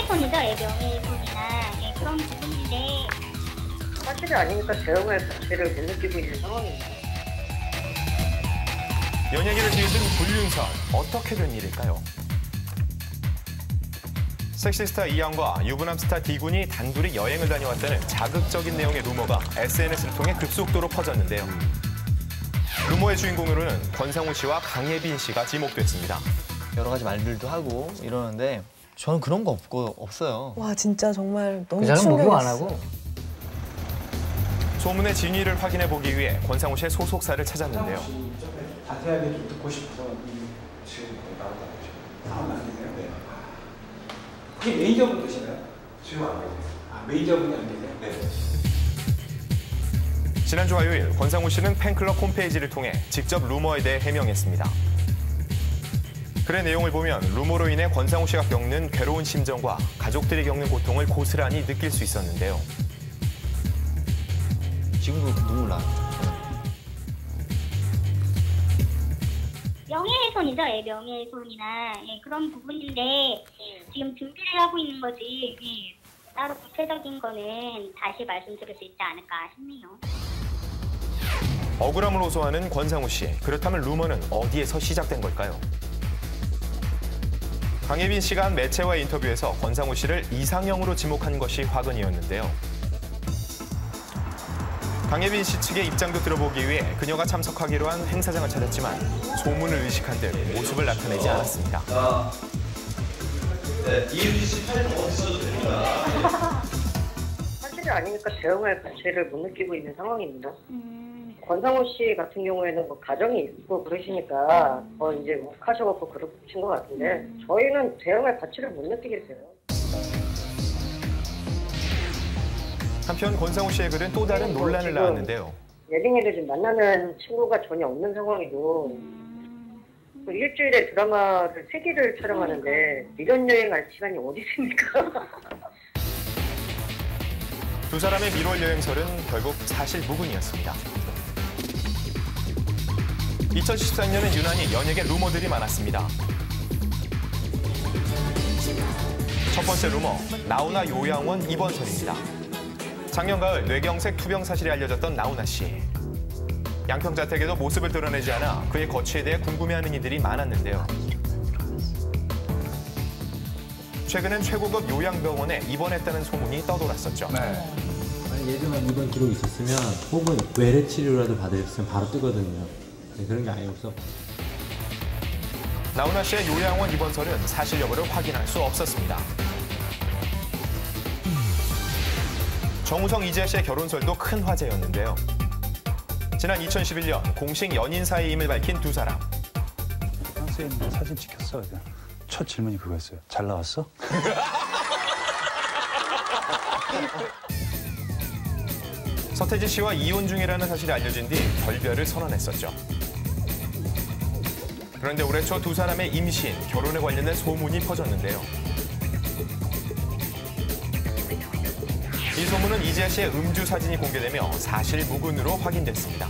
명예훼손이죠. 예, 명예훼손이나 예, 그런 부분인데 사실이 아니니까 대응할 가치를 못 느끼고 있는 상황입니다. 연예계를 뒤흔든 불륜설, 어떻게 된 일일까요? 섹시스타 이양과 유부남 스타 D군이 단둘이 여행을 다녀왔다는 자극적인 내용의 루머가 SNS를 통해 급속도로 퍼졌는데요. 루머의 주인공으로는 권상우 씨와 강예빈 씨가 지목됐습니다. 여러 가지 말들도 하고 이러는데 저는 그런 거 없어요. 와 진짜 정말 너무 그 사람 목욕 안 충격이었어. 하고. 소문의 진위를 확인해 보기 위해 권상우 씨의 소속사를 찾았는데요. 자세하게 좀 듣고 싶어서 지금 나온다고 하시나요? 아니세요? 네. 그게 매니저분 되시나요? 지금 안 계세요. 아, 매니저분이 안 계세요? 네. 지난주 화요일 권상우 씨는 팬클럽 홈페이지를 통해 직접 루머에 대해 해명했습니다. 글의 내용을 보면 루머로 인해 권상우 씨가 겪는 괴로운 심정과 가족들이 겪는 고통을 고스란히 느낄 수 있었는데요. 지금도 눈물 나요. 명예훼손이죠. 예, 명예훼손이나 예, 그런 부분인데 지금 준비를 하고 있는 거지 예, 따로 구체적인 거는 다시 말씀드릴 수 있지 않을까 싶네요. 억울함을 호소하는 권상우 씨. 그렇다면 루머는 어디에서 시작된 걸까요? 강예빈 씨가 한 매체와의 인터뷰에서 권상우 씨를 이상형으로 지목한 것이 화근이었는데요. 강예빈 씨 측의 입장도 들어보기 위해 그녀가 참석하기로 한 행사장을 찾았지만 소문을 의식한 듯 모습을 나타내지 않았습니다. 네, 이유지 씨 팔 더 드셔도 됩니다. 사실이 아니니까 대응할 가치를 못 느끼고 있는 상황입니다. 권상우 씨 같은 경우에는 뭐 가정이 있고 그러시니까 이제 욱하셔갖고 그러신 것 같은데 저희는 대응할 가치를 못 느끼겠어요. 한편 권상우 씨의 글은 또 다른 논란을 낳았는데요. 예빈이를 지금 만나는 친구가 전혀 없는 상황이고 또 일주일에 드라마를 3개를 촬영하는데 미련 여행할 시간이 어디 있습니까? 두 사람의 밀월 여행설은 결국 사실 무근이었습니다. 2014년엔 유난히 연예계 루머들이 많았습니다. 첫 번째 루머, 나훈아 요양원 입원설입니다. 작년 가을 뇌경색 투병 사실이 알려졌던 나훈아 씨. 양평자택에도 모습을 드러내지 않아 그의 거취에 대해 궁금해하는 이들이 많았는데요. 최근엔 최고급 요양병원에 입원했다는 소문이 떠돌았었죠. 네. 예전에 입원 기록이 있었으면 혹은 외래 치료라도 받으셨으면 바로 뜨거든요. 네, 그런 게 아니어서. 나훈아 씨의 요양원 입원설은 사실 여부를 확인할 수 없었습니다. 정우성, 이지아 씨의 결혼설도 큰 화제였는데요. 지난 2011년 공식 연인 사이임을 밝힌 두 사람. 프랑스에 있는 사진 찍혔어. 첫 질문이 그거였어요. 잘 나왔어? 서태지 씨와 이혼 중이라는 사실이 알려진 뒤 결별을 선언했었죠. 그런데 올해 초 두 사람의 임신, 결혼에 관련된 소문이 퍼졌는데요. 이 소문은 이지아 씨의 음주 사진이 공개되며 사실 무근으로 확인됐습니다.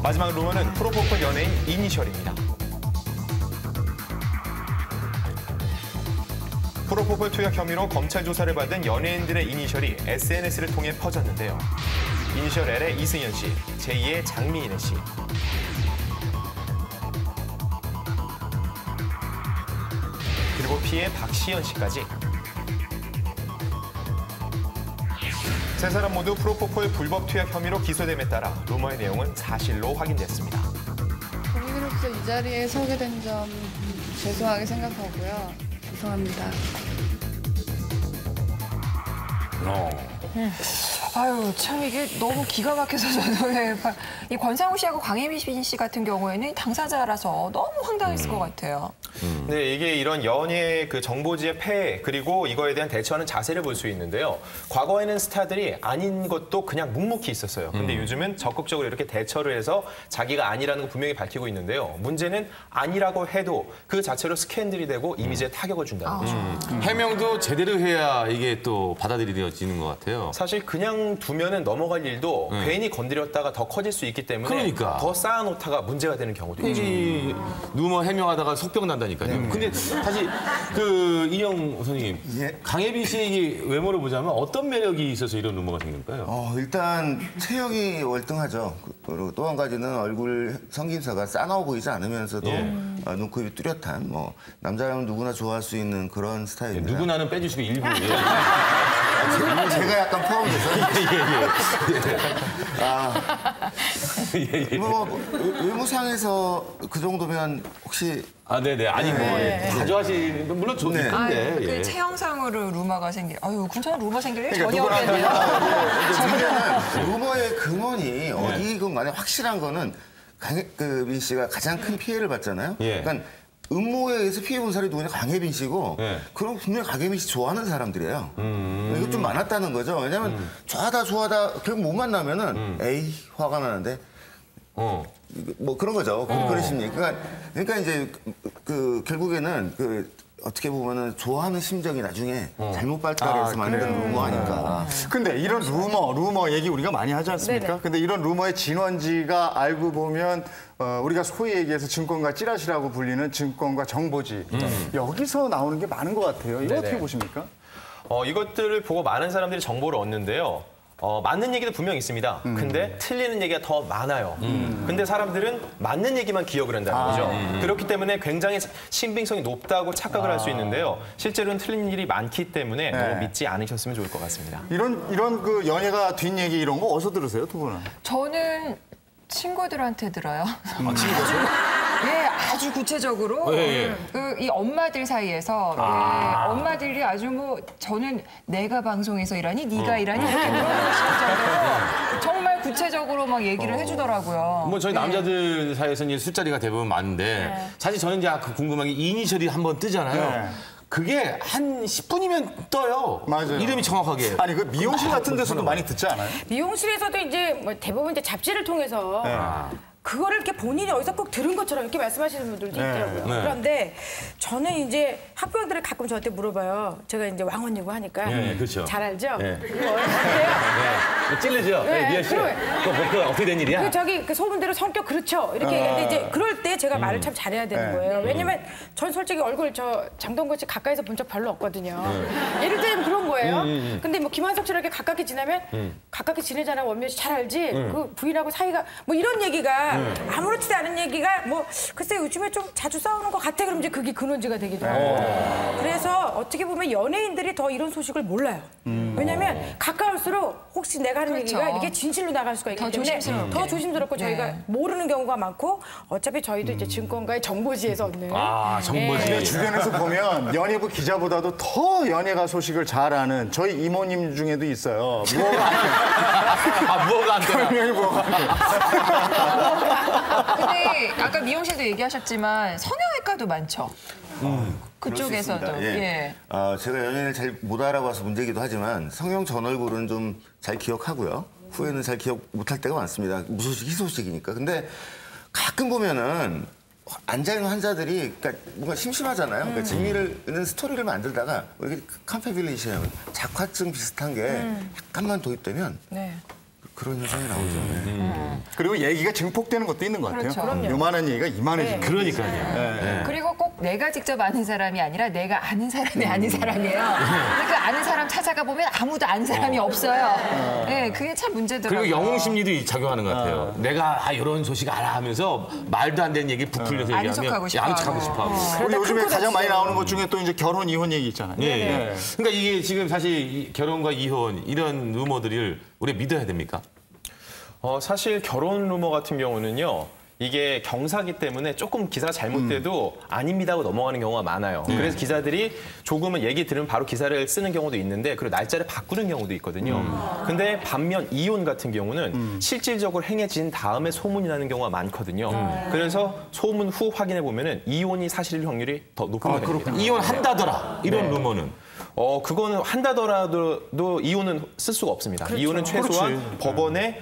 마지막 루머는 프로포폴 연예인 이니셜입니다. 프로포폴 투약 혐의로 검찰 조사를 받은 연예인들의 이니셜이 SNS를 통해 퍼졌는데요. 이니셜 L의 이승연 씨, 제2의 장미인혜 씨. 그리고 P의 박시연 씨까지. 세 사람 모두 프로포폴 불법 투약 혐의로 기소됨에 따라 루머의 내용은 사실로 확인됐습니다. 저희로서 이 자리에 서게 된 점 죄송하게 생각하고요. 죄송합니다. 아유 참 이게 너무 기가 막혀서 저는 이 권상우 씨하고 강예빈 씨 같은 경우에는 당사자라서 너무 황당했을 것 같아요. 네, 이게 이런 연예 그 정보지의 폐해 그리고 이거에 대한 대처하는 자세를 볼 수 있는데요. 과거에는 스타들이 아닌 것도 그냥 묵묵히 있었어요. 근데 요즘은 적극적으로 이렇게 대처를 해서 자기가 아니라는 거 분명히 밝히고 있는데요. 문제는 아니라고 해도 그 자체로 스캔들이 되고 이미지에 타격을 준다는 거죠. 해명도 제대로 해야 이게 또 받아들여지는 것 같아요. 사실 그냥 그냥 두면은 넘어갈 일도 괜히 건드렸다가 더 커질 수 있기 때문에 그러니까. 더 쌓아놓다가 문제가 되는 경우도 있죠. 이 루머 해명하다가 속병 난다니까요. 근데 사실 그 인형 선생님, 강혜빈 씨의 외모를 보자면 어떤 매력이 있어서 이런 루머가 생길까요? 일단 체형이 월등하죠. 그리고 또 한 가지는 얼굴 성김새가 싸나워 보이지 않으면서도 눈코입이 뚜렷한 뭐 남자라면 누구나 좋아할 수 있는 그런 스타일입니다. 누구나는 빼주시고 일부. 제가 약간 포함돼서. 외모상에서 그 정도면 혹시 네네. 아니 가져가시는 물론 좋은데. 그 체형상으로 루머가 아유, 군처는 루머 생길 일 전혀 누구나 없겠네요. 문제는 루머의 근원이 어디건 간에 확실한 거는 강혜빈 씨가 가장 큰 피해를 받잖아요. 그러니까 음모에 의해서 피해본 사람이 누구냐? 강혜빈 씨고 그럼 분명히 강혜빈 씨 좋아하는 사람들이에요. 이거 좀 많았다는 거죠. 왜냐면 좋아하다 결국 못 만나면은 에이 화가 나는데 뭐 그런 거죠. 그런 심리. 그러니까 이제 결국에는 어떻게 보면은 좋아하는 심정이 나중에 잘못 발달해서 만든 루머 아닐까. 근데 이런 루머 얘기 우리가 많이 하지 않습니까? 네네. 근데 이런 루머의 진원지가 알고 보면 우리가 소위 얘기해서 증권가 찌라시라고 불리는 증권가 정보지. 여기서 나오는 게 많은 것 같아요. 이거 어떻게 보십니까? 이것들을 보고 많은 사람들이 정보를 얻는데요. 맞는 얘기도 분명 있습니다. 근데 틀리는 얘기가 더 많아요. 근데 사람들은 맞는 얘기만 기억을 한다는 거죠. 그렇기 때문에 굉장히 신빙성이 높다고 착각을 할 수 있는데요. 실제로는 틀린 일이 많기 때문에 너무 믿지 않으셨으면 좋을 것 같습니다. 이런 그 연예가 뒷얘기 이런 거 어디서 들으세요, 두 분은? 저는 친구들한테 들어요. 친구들? 아주 구체적으로 이 엄마들 사이에서 엄마들이 아주 저는 내가 방송에서 일하니 네가 일하니 이렇게 물어보실 정도로 정말 구체적으로 막 얘기를 해주더라고요. 뭐 저희 남자들 사이에서는 술자리가 대부분 많은데 사실 저는 이제 궁금한 게 이니셜이 한번 뜨잖아요. 그게 한 10분이면 떠요. 맞아요. 이름이 정확하게. 아니 그 미용실 같은 데서도 많이 듣지 않아요? 미용실에서도 이제 뭐 대부분 이제 잡지를 통해서 그거를 이렇게 본인이 어디서 꼭 들은 것처럼 이렇게 말씀하시는 분들도 있더라고요. 그런데 저는 이제 학부형들이 가끔 저한테 물어봐요. 제가 이제 왕언니고 하니까. 그렇죠. 잘 알죠? 찔리죠? 미아 씨. 그거 어떻게 된 일이야? 그 소문대로 성격 그렇죠. 이렇게 얘기하는데 이제 그럴 때 제가 말을 참 잘해야 되는 거예요. 왜냐면 전 솔직히 얼굴 장동건 씨 가까이서 본 적 별로 없거든요. 예를 들면 그런 거예요. 근데 뭐 김한석 씨랑 이렇게 가깝게 지내면 가깝게 지내잖아. 원면 씨 잘 알지? 그 부인하고 사이가 뭐 이런 얘기가 아무렇지도 않은 얘기가 뭐 글쎄 요즘에 좀 자주 싸우는 것 같아. 그럼 이제 그게 근원지가 되기도 하고. 그래서 어떻게 보면 연예인들이 더 이런 소식을 몰라요. 왜냐면 가까울수록 혹시 내가 하는 얘기가 이렇게 진실로 나갈 수가 있기 때문에 더 조심스럽고 저희가 모르는 경우가 많고 어차피 저희도 이제 증권가의 정보지에서 얻는. 정보지. 주변에서 보면 연예부 기자보다도 더 연예가 소식을 잘 아는 저희 이모님 중에도 있어요. 무허가 안 되나? 별명이 무허가 안 되나? 근데 아까 미용실도 얘기하셨지만 성형외과도 많죠. 그쪽에서도. 제가 연예인을 잘 못 알아봐서 문제이기도 하지만 성형 전 얼굴은 좀 잘 기억하고요. 후에는 잘 기억 못할 때가 많습니다. 무소식, 희소식이니까. 근데 가끔 보면은 앉아있는 환자들이 그러니까 뭔가 심심하잖아요. 그러니까 재미있는 스토리를 만들다가 이렇게 캄페빌레이션, 작화증 비슷한 게 약간만 도입되면 그런 현상이 나오죠. 그리고 얘기가 증폭되는 것도 있는 것 같아요. 그렇죠. 요만한 얘기가 이만해지는. 그러니까요. 그리고 꼭 내가 직접 아는 사람이 아니라 내가 아는 사람이 아는 사람이에요. 근데 그 아는 사람 찾아가 보면 아무도 아는 사람이 없어요. 그게 참 문제더라고요. 그리고 영웅 심리도 작용하는 것 같아요. 내가 이런 소식 알아 하면서 말도 안 되는 얘기 부풀려서 얘기하면 아는 척하고 싶어 하고. 우리 요즘에 가장 많이 나오는 것 중에 또 이제 결혼, 이혼 얘기 있잖아요. 그러니까 이게 지금 사실 결혼과 이혼 이런 루머들을 우리가 믿어야 됩니까? 사실 결혼 루머 같은 경우는요. 이게 경사기 때문에 조금 기사가 잘못돼도 아닙니다 하고 넘어가는 경우가 많아요. 그래서 기자들이 조금은 얘기 들으면 바로 기사를 쓰는 경우도 있는데 그리고 날짜를 바꾸는 경우도 있거든요. 근데 반면 이혼 같은 경우는 실질적으로 행해진 다음에 소문이 나는 경우가 많거든요. 그래서 소문 후 확인해 보면은 이혼이 사실일 확률이 더 높은 겁니다. 이혼한다더라 이런 루머는. 그거는 한다더라도 이혼은 쓸 수가 없습니다. 이혼은 최소한 법원에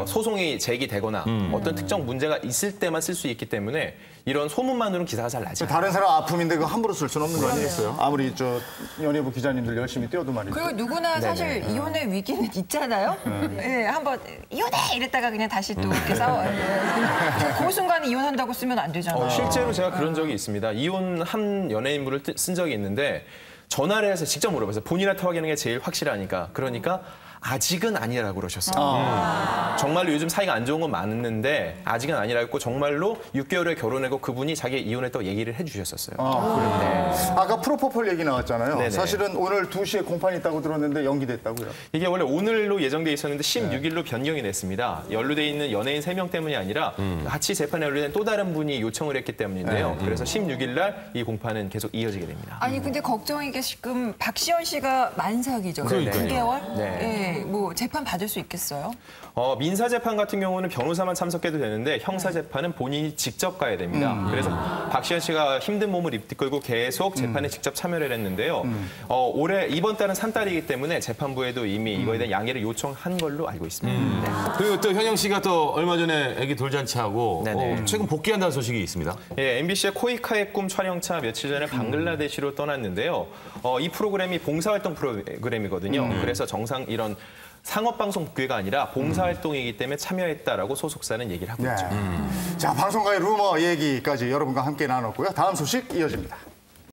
소송이 제기되거나 어떤 특정 문제가 있을 때만 쓸 수 있기 때문에 이런 소문만으로는 기사가 잘 나지 않아요. 다른 사람 아픔인데 그거 함부로 쓸 수는 없는 거 아니겠어요? 아무리 저 연예부 기자님들 열심히 뛰어도 말이죠. 그리고 누구나 사실 이혼의 위기는 있잖아요. 네, 한번 이혼해 이랬다가 그냥 다시 또 이렇게 싸워요. 그 순간에 이혼한다고 쓰면 안 되잖아요. 실제로 제가 그런 적이 있습니다. 이혼한 연예인분을 쓴 적이 있는데 전화를 해서 직접 물어봤어요. 본인한테 확인하는 게 제일 확실하니까. 그러니까 아직은 아니라고 그러셨어요. 정말로 요즘 사이가 안 좋은 건 맞는데 아직은 아니라고 했고 정말로 6개월에 결혼하고 그분이 자기 이혼했다고 얘기를 해주셨었어요. 아까 프로포폴 얘기 나왔잖아요. 네네. 사실은 오늘 2시에 공판이 있다고 들었는데 연기됐다고요. 이게 원래 오늘로 예정돼 있었는데 16일로 변경이 됐습니다. 연루돼 있는 연예인 3명 때문이 아니라 같이 재판에 연루된 또 다른 분이 요청을 했기 때문인데요. 그래서 16일 날 이 공판은 계속 이어지게 됩니다. 아니 근데 걱정인 게 지금 박시현 씨가 만삭이죠. 9개월? 네. 뭐 재판 받을 수 있겠어요? 민사 재판 같은 경우는 변호사만 참석해도 되는데 형사 재판은 본인이 직접 가야 됩니다. 그래서 박시현 씨가 힘든 몸을 이끌고 계속 재판에 직접 참여를 했는데요. 올해 이번 달은 산달이기 때문에 재판부에도 이미 이거에 대한 양해를 요청한 걸로 알고 있습니다. 그리고 또 현영 씨가 또 얼마 전에 아기 돌잔치하고 최근 복귀한다는 소식이 있습니다. 예, MBC의 코이카의 꿈 촬영차 며칠 전에 방글라데시로 떠났는데요. 이 프로그램이 봉사활동 프로그램이거든요. 그래서 정상 이런 상업방송 복귀가 아니라 봉사활동이기 때문에 참여했다라고 소속사는 얘기를 하고 있죠. 자, 방송가의 루머 얘기까지 여러분과 함께 나눴고요. 다음 소식 이어집니다.